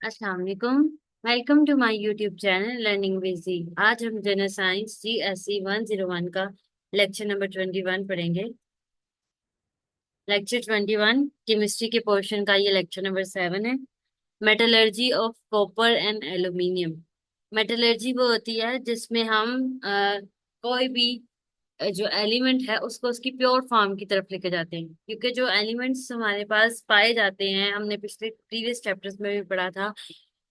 अस्सलाम वालेकुम। Welcome to my YouTube channel learning with G. आज हम जनरल साइंस GSE 101 का लेक्चर नंबर 21 पढ़ेंगे। लेक्चर 21 केमिस्ट्री के पोर्शन का ये लेक्चर नंबर 7 है। Metallurgy of copper and aluminium. Metallurgy वो होती है जिसमें हम कोई भी जो एलिमेंट है उसको उसकी प्योर फॉर्म की तरफ लेके जाते हैं, क्योंकि जो एलिमेंट्स हमारे पास पाए जाते हैं हमने पिछले प्रीवियस चैप्टर्स में भी पढ़ा था।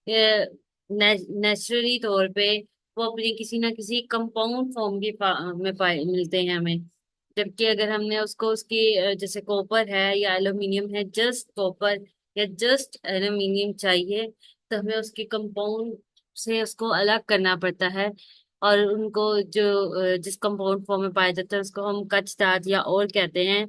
नेचुरली तौर पे वो अपनी किसी ना किसी कंपाउंड फॉर्म की में पाए मिलते हैं हमें। जबकि अगर हमने उसको उसकी जैसे कॉपर है या एल्यूमिनियम है, जस्ट कॉपर या जस्ट एल्यूमिनियम चाहिए, तो हमें उसके कंपाउंड से उसको अलग करना पड़ता है। और उनको जो जिस कंपाउंड फॉर्म में पाया जाता है उसको हम कच दाँत या और कहते हैं।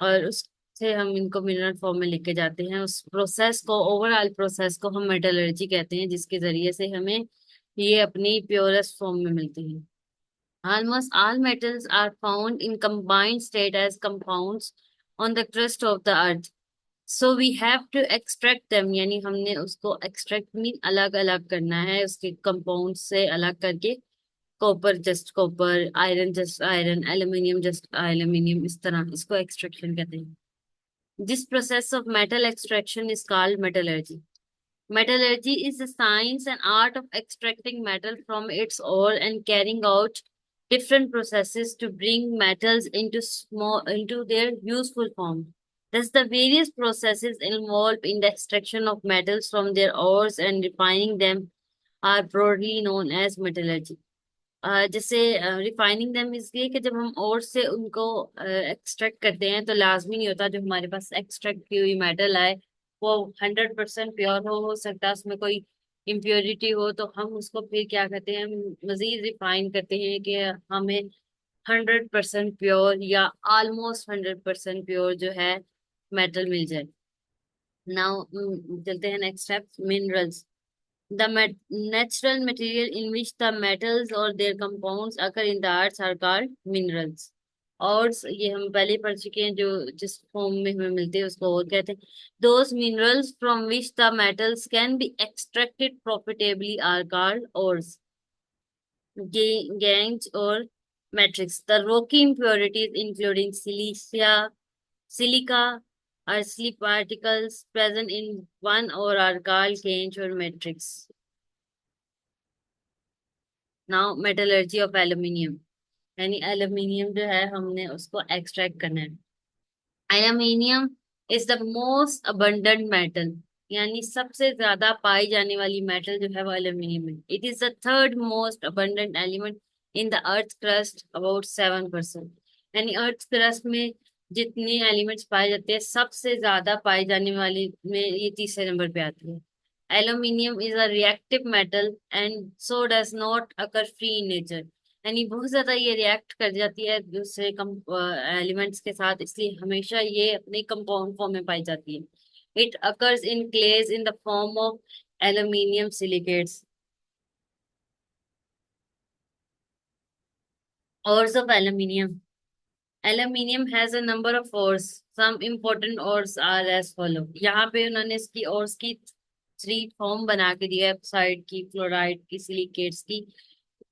और उससे हम इनको मिनरल फॉर्म में लेके जाते हैं। उस प्रोसेस को, ओवरऑल प्रोसेस को हम मेटलर्जी कहते हैं, जिसके जरिए से हमें ये अपनी प्योरेस्ट फॉर्म में मिलती है। Almost all metals are found in combined state as compounds on the crust of the earth. So we have to extract them, यानी हमने उसको extract मीन अलग अलग करना है उसके कंपाउंड से अलग करके। Copper just copper, iron just iron, aluminium just aluminium, इस तरह इसको एक्सट्रैक्शन कहते हैं। This process of metal extraction is called metallurgy. Metallurgy is the science and art of extracting metal from its ore and carrying out different processes to bring metals into their useful form. Thus, the various processes involved in the extraction of metals from their ores and refining them are broadly known as metallurgy. जैसे refining them इसलिए कि जब हम और से उनको extract करते हैं तो लाजमी नहीं होता जो हमारे पास एक्सट्रैक्ट की हुई मेटल आए वो 100% प्योर हो सकता है उसमें कोई इम्प्योरिटी हो, तो हम उसको फिर क्या करते हैं, हम मजीद रिफाइन करते हैं कि हमें 100% प्योर या ऑलमोस्ट 100% प्योर जो है मेटल मिल जाए। नाउ चलते हैं next step, minerals. The natural material in which the metals or their compounds occur in the earth are called minerals. और ये हम पहले पढ़ चुके हैं, जो जिस फॉर्म में हमें मिलते हैं उसको और कहते हैं। Those minerals from which the metals can be extracted profitably are called ores, gangues or matrix. The rocky impurities including silica, earthly particles present in one ore are called gangue or matrix. Now metallurgy of aluminium, यानी aluminium जो है हमने उसको extract करना है। Aluminium is the most abundant metal, यानी सबसे ज्यादा पाई जाने वाली मेटल जो है वो एल्यूमिनियम है। It is the third most abundant element in the earth crust, about 7%। यानी अर्थ क्रस्ट में जितने एलिमेंट्स पाए जाते हैं सबसे ज्यादा पाई जाने वाली में ये तीसरे नंबर पे आती है। Aluminium is a reactive metal and so does not occur free in nature. यानी बहुत ज्यादा ये रिएक्ट कर जाती है दूसरे कम एलिमेंट्स के साथ, इसलिए हमेशा ये अपने कंपाउंड फॉर्म में पाई जाती है। It occurs in clays in the form of aluminium silicates. Ores of aluminium. Aluminium has a number of ores. Some important ores are as follow. यहाँ पे उन्होंने इसकी ores की थ्री फॉर्म बना के दिया है, ऑक्साइड की, फ्लोराइड की, सिलिकेट्स की।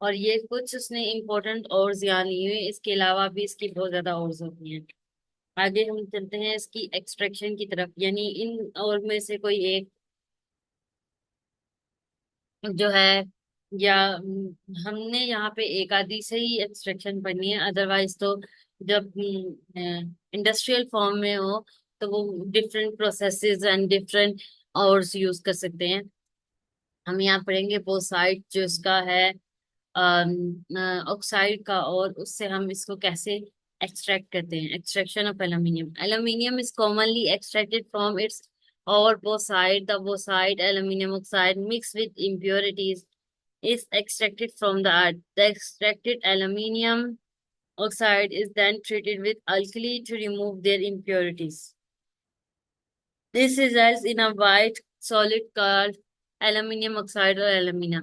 और ये कुछ उसने इम्पोर्टेंट ओर्स यहाँ लिए हुए, इसके अलावा भी इसकी बहुत ज्यादा ओर्स होती हैं। आगे हम चलते हैं इसकी एक्सट्रैक्शन की तरफ, यानी इन और में से कोई एक जो है, या हमने यहाँ पे एक आधी से ही एक्सट्रैक्शन पढ़नी है, अदरवाइज तो जब इंडस्ट्रियल फॉर्म में हो तो वो different processes and different ores use कर सकते हैं। हम यहाँ पढ़ेंगे बोसाइट जो इसका है ऑक्साइड का, और उससे हम इसको कैसे एक्सट्रैक्ट करते हैं। Extraction of aluminium. Aluminium is commonly extracted from its ore bauxite. The bauxite aluminium oxide mix with impurities is extracted from the earth. The extracted aluminium oxide is then treated with alkali to remove their impurities. This results in a white solid called aluminium oxide or alumina.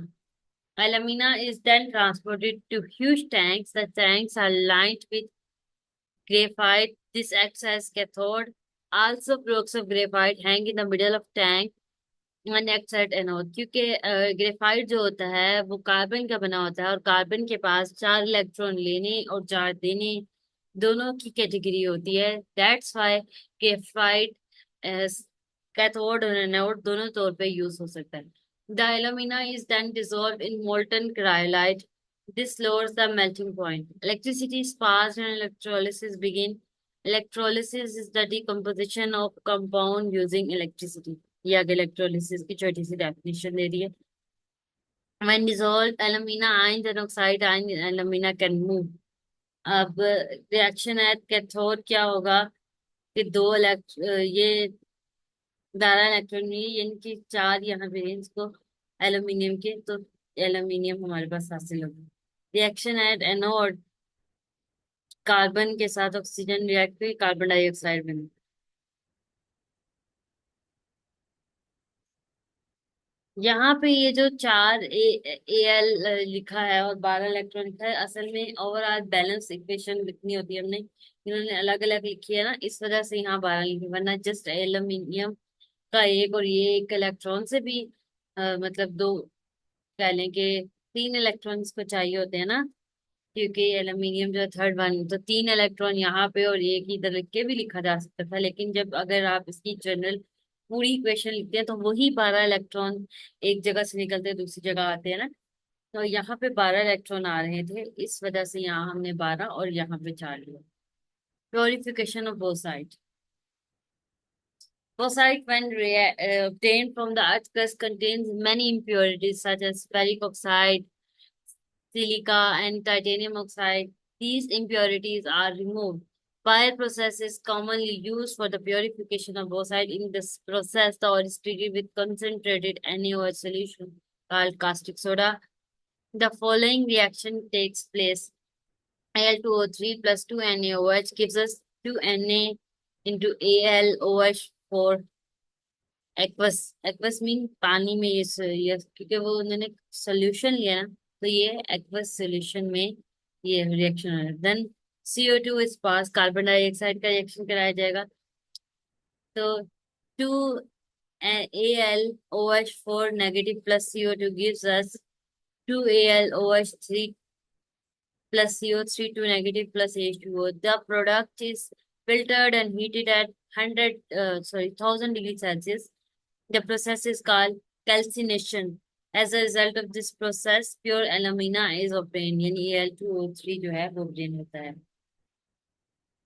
Alumina is then transported to huge tanks. The tanks are lined with graphite. This acts as cathode. Also, blocks of graphite hang in the middle of tank. अनएक्साइड anode, क्योंकि graphite जो होता है वो carbon का बना होता है, और कार्बन के पास 4 इलेक्ट्रॉन लेने और 4 देने दोनों की कैटेगरी होती है। That's why graphite as cathode और एनोड दोनों तौर पे यूज हो सकता है। The alumina is then dissolved in molten cryolite. This lowers the melting point. Electricity is passed and electrolysis begin. Electrolysis is the decomposition of compound using electricity. ये आगे electrolysis की छोटी सी डेफिनेशन दे दी है। When dissolved alumina ions and oxide ion alumina can move. अब reaction at cathode क्या होगा कि ये 12 इलेक्ट्रॉन ये इनकी 4 यहाँ पे हैं, इसको एल्यूमिनियम के, तो एल्यूमिनियम हमारे पास हासिल होगा। रिएक्शन एट एनोड, कार्बन के साथ ऑक्सीजन रिएक्ट हुई, कार्बन डाइऑक्साइड बने। यहाँ पे ये जो 4 एल लिखा है और 12 इलेक्ट्रॉन लिखा है, असल में ओवरऑल बैलेंस इक्वेशन लिखनी होती है हमने, इन्होंने अलग अलग लिखी है ना, इस वजह से यहाँ 12 लिखी, वरना जस्ट एल्यूमिनियम का एक और ये एक इलेक्ट्रॉन से भी मतलब दो, कह लें कि 3 इलेक्ट्रॉन इसको चाहिए होते हैं ना, क्योंकि एल्यूमिनियम जो है थर्ड वन, तो 3 इलेक्ट्रॉन यहाँ पे और एक ही इधर लिख के भी लिखा जा सकता था, लेकिन जब अगर आप इसकी जनरल पूरी इक्वेशन लिखते हैं तो वही 12 इलेक्ट्रॉन एक जगह से निकलते हैं दूसरी जगह आते हैं ना, तो यहाँ पे 12 इलेक्ट्रॉन आ रहे थे, इस वजह से यहाँ हमने 12 और यहाँ पे 4 लिया। Purification of bauxite. Bauxite, when obtained from the earth crust, contains many impurities such as ferric oxide, silica, and titanium oxide. These impurities are removed. Fire process is commonly used for the purification of bauxite. In this process, the ore is treated with concentrated NaOH solution called caustic soda. The following reaction takes place. Al2O3 plus 2NaOH gives us 2Na into AlOH4 aqueous. Aqueous mean पानी में ये क्योंकि वो उन्होंने solution लिया ना, तो ये एक्वस सोल्यूशन में ये रिएक्शन हो रहा है। देन CO2 इस पास, कार्बन डाइऑक्साइड का रिएक्शन कराया जाएगा, तो 2AlOH4 negative plus CO2 gives us 2AlOH3 plus CO3 2 negative plus H2O. The product is filtered and heated at 1000 degrees Celsius. The process is called calcination. As a result of this process, pure alumina is obtained, यानी Al2O3 जो है वो obtain होता है।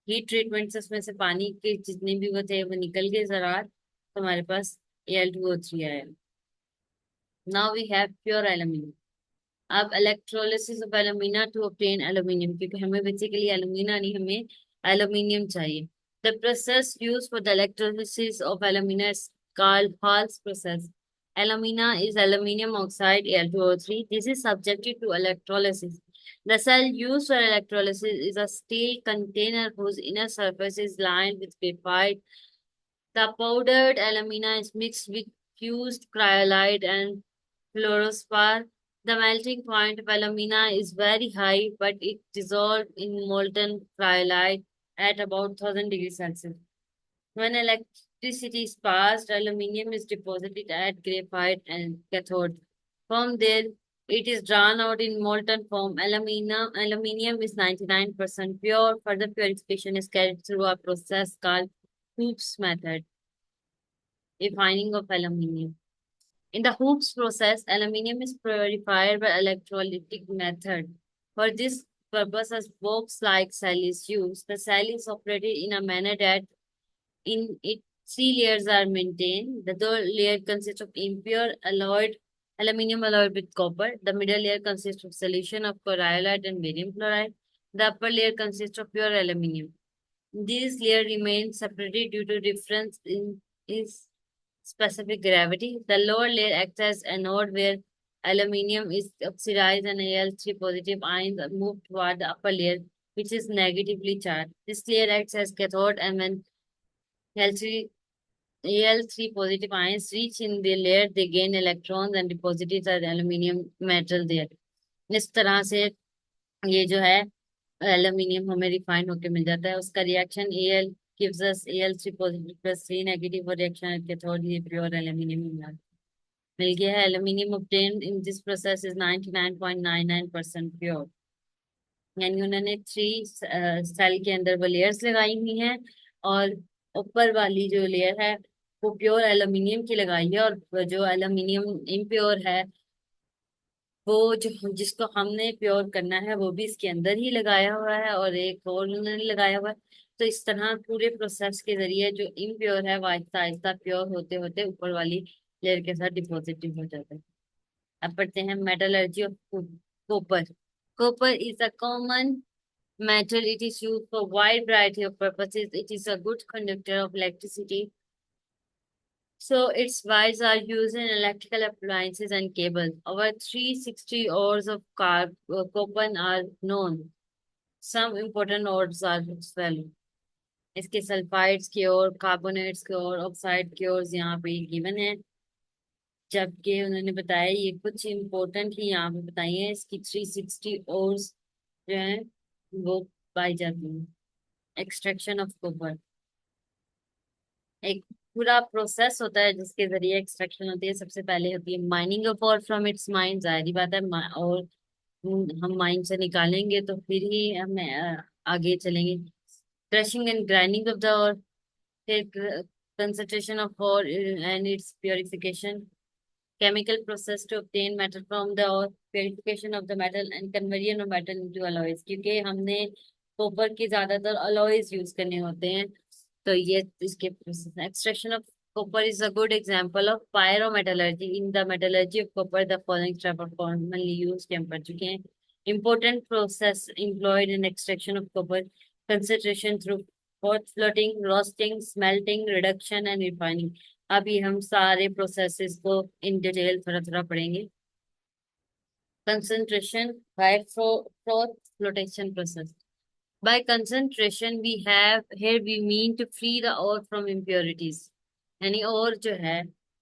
Heat treatment से उसमें से पानी के जितने भी वो थे वो निकल गए ज़रात, तो हमारे पास Al2O3 आया। Now we have pure aluminium. अब electrolysis of alumina to obtain aluminium, क्योंकि हमें बेसिकली एल्यूमिना नहीं, हमें एल्यूमिनियम चाहिए। The process use for the electrolysis of alumina is called Hall's process. Alumina is aluminum oxide Al2O3. This is subjected to electrolysis. The cell used for electrolysis is a steel container whose inner surface is lined with graphite. The powdered alumina is mixed with fused cryolite and fluorspar. The melting point of alumina is very high, but it dissolves in molten cryolite at about 1000 degrees Celsius. When electricity is passed, aluminium is deposited at graphite and cathode. From there, it is drawn out in molten form. Aluminium is 99% pure. Further purification is carried through a process called Hoops method, refining of aluminium. In the Hoops process, aluminium is purified by electrolytic method. For this purpose, a box-like cell is used. The cell is operated in a manner that in it 3 layers are maintained. The third layer consists of impure alloyed aluminium alloyed with copper. The middle layer consists of solution of cryolite and barium chloride. The upper layer consists of pure aluminium. These layers remain separated due to difference in its specific gravity. The lower layer acts as anode where aluminium is oxidized and Al3 positive ions are moved toward the upper layer, which is negatively charged. This layer acts as cathode, and when Al3, Al3 positive ions reach in the layer, they gain electrons and deposit the aluminium metal there. इस तरह से ये जो है aluminium हमें refine होके मिल जाता है। उसका reaction Al gives us Al3 positive plus 3 negative, और रिएक्शन कैथोड ये प्योर एल्यूमिनियम मिला। मिल गया है। Aluminium obtained in this process is 99.99% pure. यानी उन्होंने थ्री सेल के अंदर वो लेयर्स लगाई हुई हैं, और ऊपर वाली जो लेयर है वो प्योर एल्यूमिनियम की लगाई है, और जो एल्यूमिनियम इम्प्योर है वो जो जिसको हमने प्योर करना है वो भी इसके अंदर ही लगाया हुआ है, और एक और उन्होंने लगाया हुआ है। तो इस तरह पूरे प्रोसेस के जरिए जो इम्प्योर है वो आहिस्ता आहिस्ता प्योर होते होते ऊपर वाली लेयर के साथ डिपॉजिटिव हो जाता है। अब पढ़ते हैं metallurgy of copper. Copper is a common metal. It is used for wide variety of purposes. It is a good conductor of electricity. So its wires are used in electrical appliances and cables. Over 360 ores of copper are known. Some important ores are as well. इसके sulphides की और carbonates की और oxide की और यहाँ पे given है, जबकि उन्होंने बताया ये कुछ इम्पोर्टेंट ही यहाँ पे बताई है। इसकी 360 ओर्स जो है वो पाई जाती है। एक्सट्रैक्शन ऑफ कॉपर एक पूरा प्रोसेस होता है जिसके जरिए एक्सट्रैक्शन होती है। सबसे पहले होती है माइनिंग ऑफ और फ्रॉम इट्स माइन, जाहिर बात है और हम माइन से निकालेंगे तो फिर ही हम आगे चलेंगे। Crushing and grinding of the और, फिर कंसंट्रेशन ऑफ और and it's purification, chemical process to obtain metal from the ore, purification of the metal and conversion of metal into alloys। क्योंकि हमने कॉपर के ज्यादातर अलॉयज यूज करने होते हैं, तो ये इसके process. Extraction of copper is a good example of pyrometallurgy। In the metallurgy of copper, the following steps are commonly used, हम पढ़ चुके हैं। Important process employed in extraction of copper: concentration through hot floating, roasting, smelting, reduction and refining। अभी हम सारे processes को in detail थोड़ा थोड़ा पढ़ेंगे। Concentration by fourth flotation process। By concentration we have here we mean to free the ore from impurities। यानी और जो है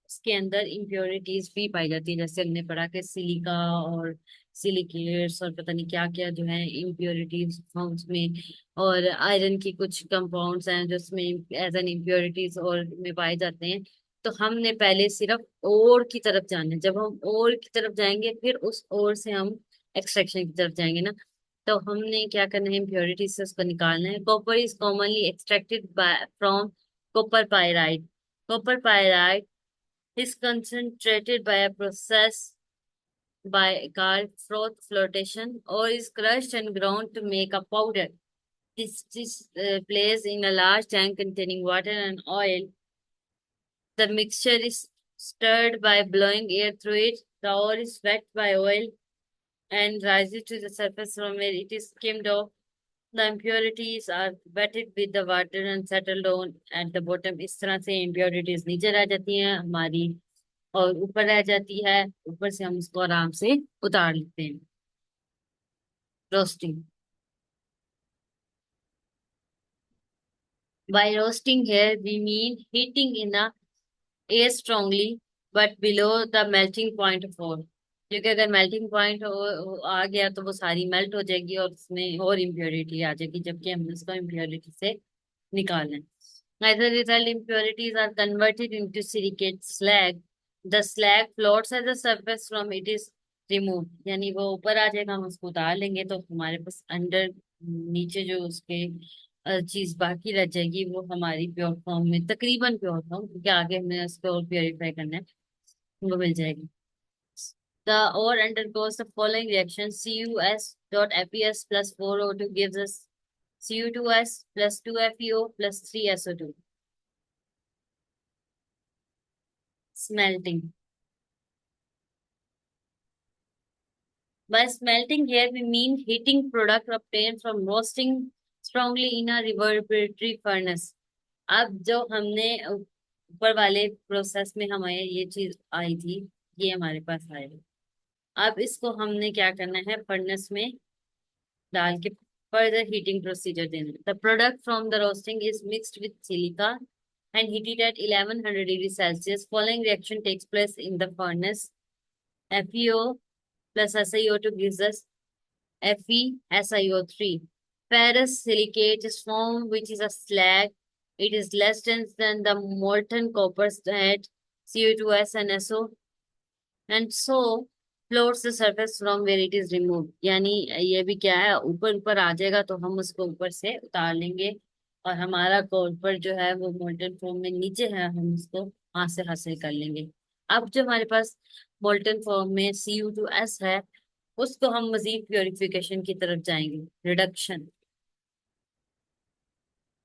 उसके अंदर impurities भी पाई जाती है, जैसे हमने पढ़ा कि सिलिका और सिलिकेट्स और पता नहीं क्या क्या जो है impurities उसमें, और आयरन की कुछ कंपाउंड्स हैं जो उसमें एज एन impurities और में पाए जाते हैं। तो हमने पहले सिर्फ ओर की तरफ जाना है। जब हम ओर की तरफ जाएंगे फिर उस ओर से हम एक्सट्रैक्शन की तरफ जाएंगे ना। तो हमने क्या करना है, इम्प्योरिटी से उसको निकालना है। Copper is commonly extracted from copper pyrite. Copper pyrite is concentrated by a process by called froth flotation, or is crushed and ground to make a powder. This placed in a large tank containing water and oil. The mixture is stirred by blowing air through it. The ore is wet by oil and rises to the surface from where it is skimmed off. The impurities are wetted with the water and settle down at the bottom। इस तरह से impurities नीचे रह जाती हैं हमारी और ऊपर रह जाती है, ऊपर से हम उसको आराम से उतार लेते हैं। Roasting. By roasting here we mean heating in a air strongly but below the melting point of ore। क्योंकि अगर मेल्टिंग पॉइंट आ गया तो वो सारी मेल्ट हो जाएगी और उसमें और इम्प्योरिटी आ जाएगी, जबकि हमने उसको इम्प्योरिटी से निकालना है। As a result, impurities are converted into silicate slag। The slag floats at the surface from it is removed। यानी वो ऊपर आ जाएगा, हम उसको उतार लेंगे तो हमारे पास अंडर नीचे जो उसके चीज बाकी रह जाएगी वो हमारी प्योर फॉर्म में, तकरीबन प्योर फॉर्म, क्योंकि आगे हमने उसको और प्योरीफाई करना है, वो मिल जाएगी। The ore undergoes the following reaction: CuS.FeS plus 4O2 gives us Cu2S plus 2FeO plus 3SO2। Smelting। By smelting here we mean heating product obtained from roasting strongly in a reverberatory furnace। अब जो हमने ऊपर वाले process में हमें ये चीज आई थी, ये हमारे पास आएगी। अब इसको हमने क्या करना है, फर्नेस में डाल के further heating procedure देना। The product from the roasting is mixed with silica and heated at 1100 degrees Celsius। Following reaction takes place in the furnace: FeO plus SiO2 gives us FeSiO3। Ferrous silicate is formed, which is a slag. It is less dense than the molten copper at CO2S and SO and so floats the surface from where it is remove, यानी ये भी क्या है, ऊपर ऊपर आ जाएगा तो हम उसको ऊपर से उतार लेंगे, और हमारा कॉपर जो है वो मोल्टन फॉर्म में नीचे है, हम उसको वहां से हासिल कर लेंगे। अब जो हमारे पास मोल्टन फॉर्म में Cu2S है, उसको हम मजीद प्योरिफिकेशन की तरफ जाएंगे, reduction.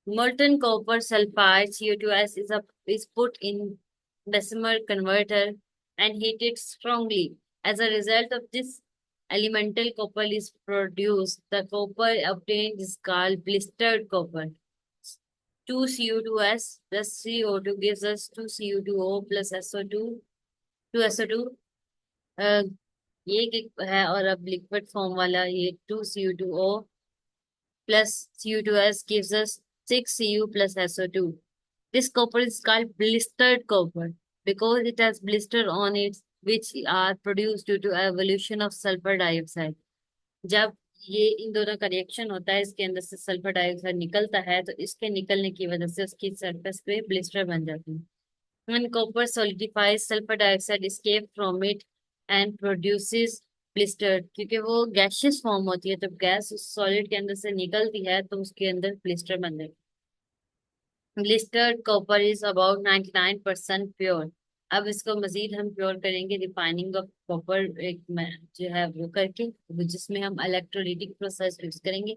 Molten copper sulfide (Co2S) is put in Bessemer converter and heated strongly. As a result of this, elemental copper is produced. The copper obtained is called blistered copper. 2 Co2S plus CO2 gives us 2 Co2O plus SO2, 2SO2। अ, ये एक है, और अब liquid form वाला ये 2 Co2O plus Cu2S gives us 6 Cu plus SO2. This copper is called blistered copper because it has blister on it, which are produced due to evolution of sulfur dioxide. जब ये इन दोनों का reaction होता है, इसके अंदर से सल्फर डाइऑक्साइड निकलता है, तो इसके निकलने की वजह से उसकी सरफेस पे ब्लिस्टर बन जाते हैं। When copper solidifies, sulfur dioxide escape from it and produces blister, क्योंकि वो गैसियस फॉर्म होती है, जब गैस उस सॉलिड के अंदर से निकलती है तो उसके अंदर ब्लिस्टर बन जाते हैं। Blistered copper is about 99% pure. अब इसको मजीद हम प्योर करेंगे रिफाइनिंग ऑफ कॉपर, जो है वो करके, जिसमें हम इलेक्ट्रोलिटिक प्रोसेस यूज करेंगे।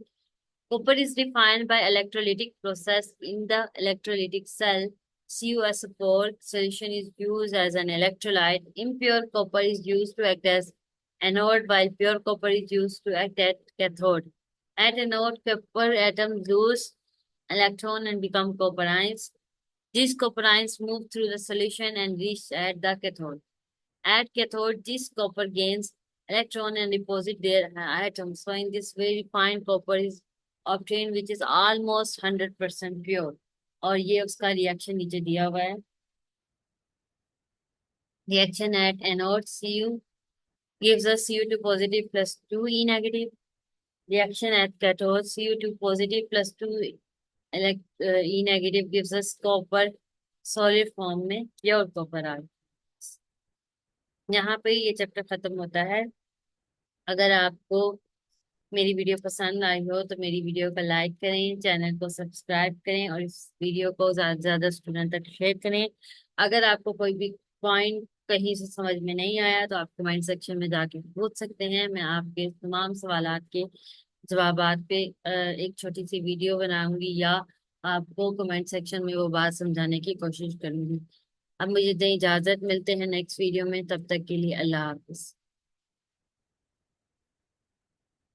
Copper is refined by electrolytic process in the electrolytic cell. CuS4 solution is used as an electrolyte. Impure copper is used to act as anode, while pure copper is used to act as cathode. At anode, copper atoms lose electron and become copper ions. These copper ions move through the solution and reach at the cathode. At cathode, this copper gains electron and deposit their atoms. So in this way, refined copper is obtained, which is almost 100% pure. और ये उसका reaction नीचे दिया हुआ है। Reaction at anode, Cu gives us Cu2 positive plus 2E negative. Reaction at cathode, Cu2 positive plus 2 E negative gives us copper solid form में pure copper आ। यहाँ पे ये चैप्टर खत्म होता है। अगर आपको मेरी वीडियो पसंद आई हो तो मेरी वीडियो को लाइक करें, चैनल को सब्सक्राइब करें, और इस वीडियो को ज्यादा से ज्यादा स्टूडेंट तक शेयर करें। अगर आपको कोई भी पॉइंट कहीं से समझ में नहीं आया तो आप कमेंट सेक्शन में जाके पूछ सकते हैं, मैं आपके तमाम सवालात के जवाबात पे एक छोटी सी वीडियो बनाऊंगी, या आपको कमेंट सेक्शन में वो बात समझाने की कोशिश करूंगी। अब मुझे दें इजाजत, मिलते हैं नेक्स्ट वीडियो में, तब तक के लिए अल्लाह हाफिज।